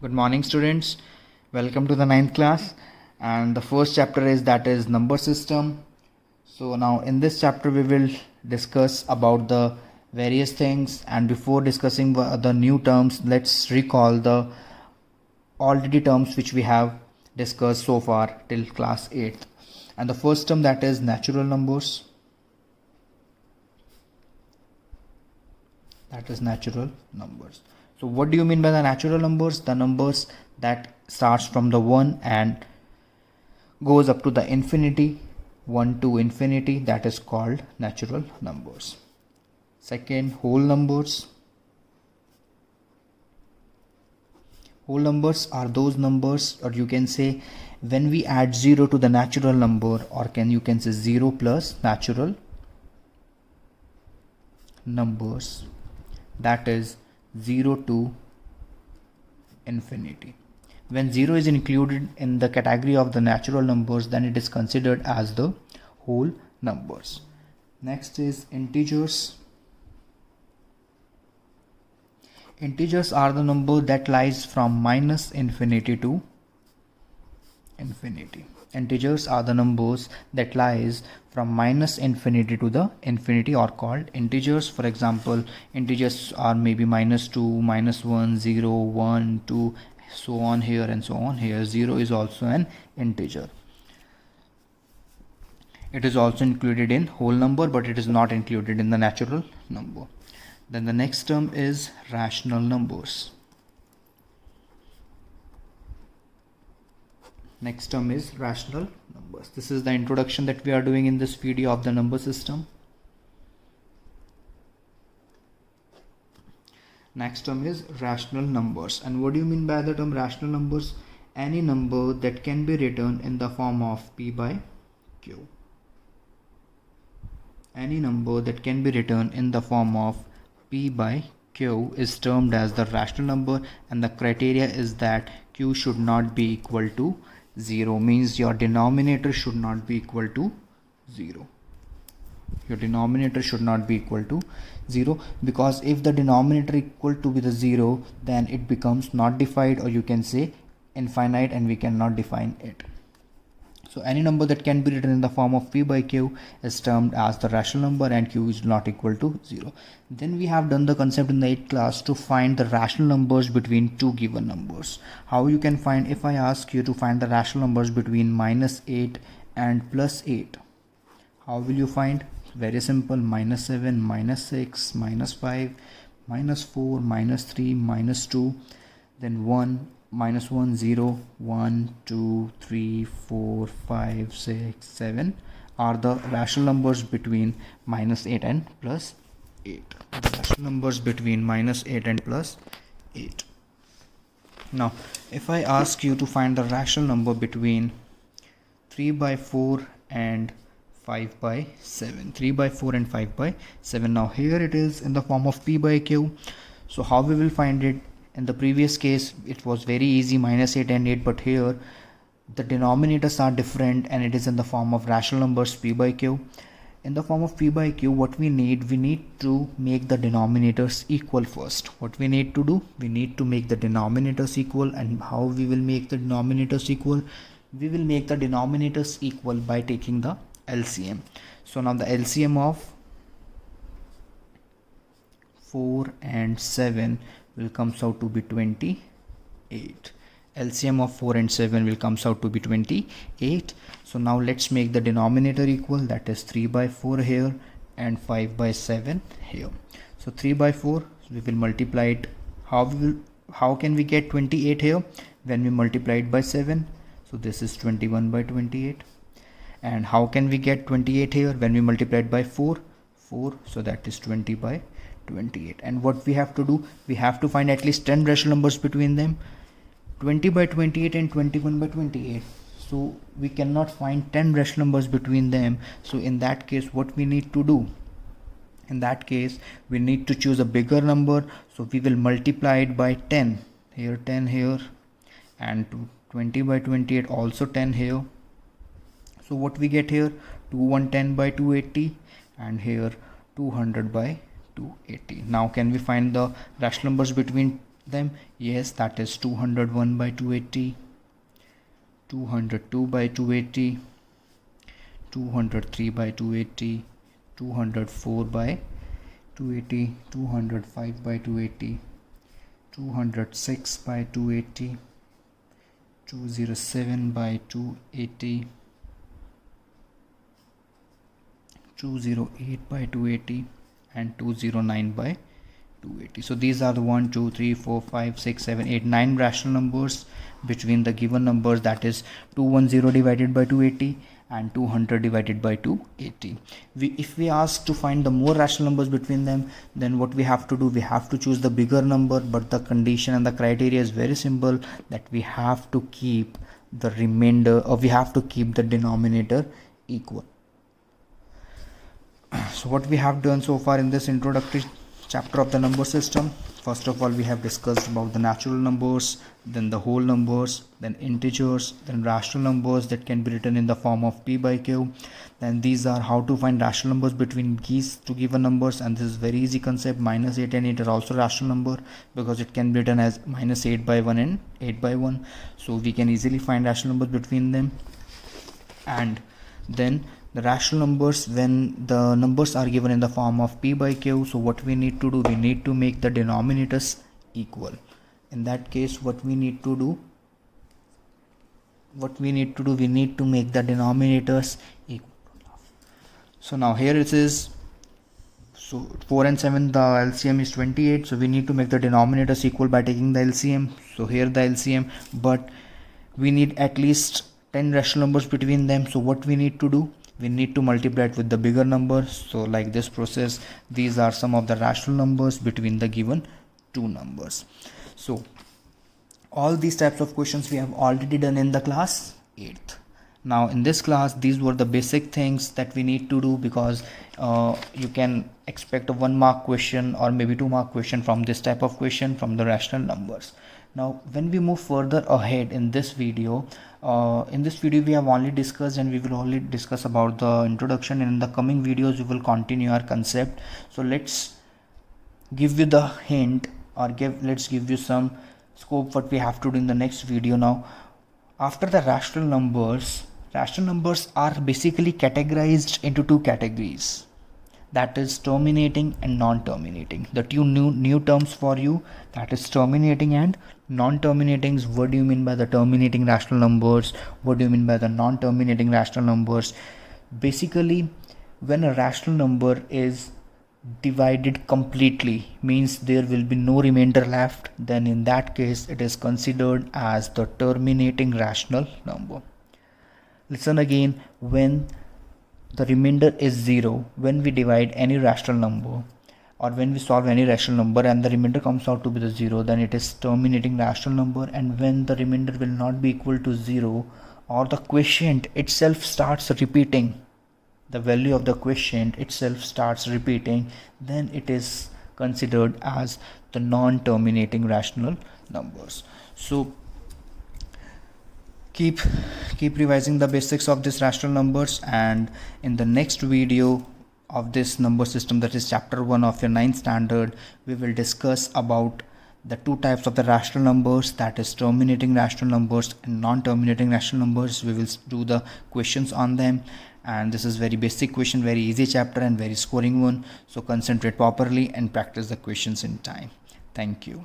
Good morning, students. Welcome to the ninth class, and the first chapter is number system. So now in this chapter we will discuss about the various things, and before discussing the new terms, let's recall the already terms which we have discussed so far till class 8th. And the first term, that is natural numbers. That is natural numbers. So what do you mean by the natural numbers? The numbers that starts from the 1 and goes up to the infinity, 1 to infinity, that is called natural numbers. Second, whole numbers. Whole numbers are those numbers, or you can say when we add 0 to the natural number, or you can say 0 plus natural numbers, that is 0 to infinity. When 0 is included in the category of the natural numbers, then it is considered as the whole numbers. Next is integers. Integers are the number that lies from minus infinity to infinity. Integers are the numbers that lies from minus infinity to the infinity, are called integers. For example, integers are maybe -2, -1, 0, 1, 2, so on here and so on here. 0 is also an integer. It is also included in whole number, but it is not included in the natural number. Then the next term is rational numbers. Next term is rational numbers. This is the introduction that we are doing in this video of the number system. Next term is rational numbers. And what do you mean by the term rational numbers? Any number that can be written in the form of P by Q. Any number that can be written in the form of P by Q is termed as the rational number, and the criteria is that Q should not be equal to 0, means your denominator should not be equal to 0. Your denominator should not be equal to 0, because if the denominator equal to the 0, then it becomes not defined, or you can say infinite, and we cannot define it. So any number that can be written in the form of P by Q is termed as the rational number, and Q is not equal to 0. Then we have done the concept in the 8th class to find the rational numbers between two given numbers. How you can find, if I ask you to find the rational numbers between -8 and +8, how will you find? Very simple. -7, -6, -5, -4, -3, -2, then 1, -1, 0, 1, 2, 3, 4, 5, 6, 7 are the rational numbers between -8 and +8. The rational numbers between -8 and +8. Now, if I ask you to find the rational number between 3 by 4 and 5 by 7. 3 by 4 and 5 by 7. Now here it is in the form of P by Q. So how we will find it? In the previous case it was very easy, -8 and 8, but here the denominators are different, and it is in the form of rational numbers P by Q. In the form of P by Q, what we need to make the denominators equal first. What we need to do? We need to make the denominators equal. And how we will make the denominators equal? We will make the denominators equal by taking the LCM. So now the LCM of 4 and 7 will comes out to be 28. LCM of 4 and 7 will comes out to be 28. So now let's make the denominator equal, that is 3 by 4 here and 5 by 7 here. So 3 by 4, we will multiply it. How can we get 28 here? When we multiply it by 7. So this is 21 by 28. And how can we get 28 here? When we multiply it by 4, so that is 20 by 28. And what we have to do? We have to find at least 10 rational numbers between them. 20 by 28 and 21 by 28. So we cannot find 10 rational numbers between them. So in that case, what we need to do? In that case, we need to choose a bigger number. So we will multiply it by 10. Here 10 here, and 20 by 28 also 10 here. So what we get here? 210 by 280, and here 200 by 280. Now can we find the rational numbers between them? Yes, that is 201 by 280, 202 by 280, 203 by 280, 204 by 280, 205 by 280, 206 by 280, 207 by 280, 208 by 280, and 209 by 280. So these are the 1, 2, 3, 4, 5, 6, 7, 8, 9 rational numbers between the given numbers, that is 210 divided by 280 and 200 divided by 280. If we ask to find the more rational numbers between them, then what we have to do, we have to choose the bigger number, but the condition and the criteria is very simple, that we have to keep the remainder, or we have to keep the denominator equal. So what we have done so far in this introductory chapter of the number system, first of all we have discussed about the natural numbers, then the whole numbers, then integers, then rational numbers that can be written in the form of p by q. Then these are how to find rational numbers between these two given numbers, and this is very easy concept. Minus 8 and 8 are also rational number because it can be written as minus 8 by 1 and 8 by 1, so we can easily find rational numbers between them. And then the rational numbers, when the numbers are given in the form of p by q, so what we need to do, we need to make the denominators equal. In that case, what we need to do, we need to make the denominators equal. So now here it is, so 4 and 7, the LCM is 28, so we need to make the denominators equal by taking the LCM. So here the LCM, but we need at least 10 rational numbers between them. So what we need to do, we need to multiply it with the bigger number. So like this process, these are some of the rational numbers between the given two numbers. So all these types of questions we have already done in the class 8th. Now in this class, these were the basic things that we need to do, because you can expect a 1 mark question or maybe 2 mark question from this type of question from the rational numbers. Now when we move further ahead in this video, we have only discussed, and we will only discuss about the introduction, and in the coming videos we will continue our concept. So let's give you the hint, or let's give you some scope what we have to do in the next video. Now after the rational numbers are basically categorized into two categories, that is terminating and non-terminating. The two new terms for you, that is terminating and non-terminating. What do you mean by the terminating rational numbers? What do you mean by the non-terminating rational numbers? Basically, when a rational number is divided completely, means there will be no remainder left, then in that case it is considered as the terminating rational number. Listen again, when the remainder is 0, when we divide any rational number or when we solve any rational number and the remainder comes out to be the 0, then it is terminating rational number. And when the remainder will not be equal to 0, or the quotient itself starts repeating, the value of the quotient itself starts repeating, then it is considered as the non-terminating rational numbers. So keep revising the basics of this rational numbers, and in the next video of this number system, that is chapter 1 of your 9th standard, we will discuss about the two types of the rational numbers, that is terminating rational numbers and non-terminating rational numbers. We will do the questions on them, and this is very basic question, very easy chapter and very scoring one, so concentrate properly and practice the questions in time. Thank you.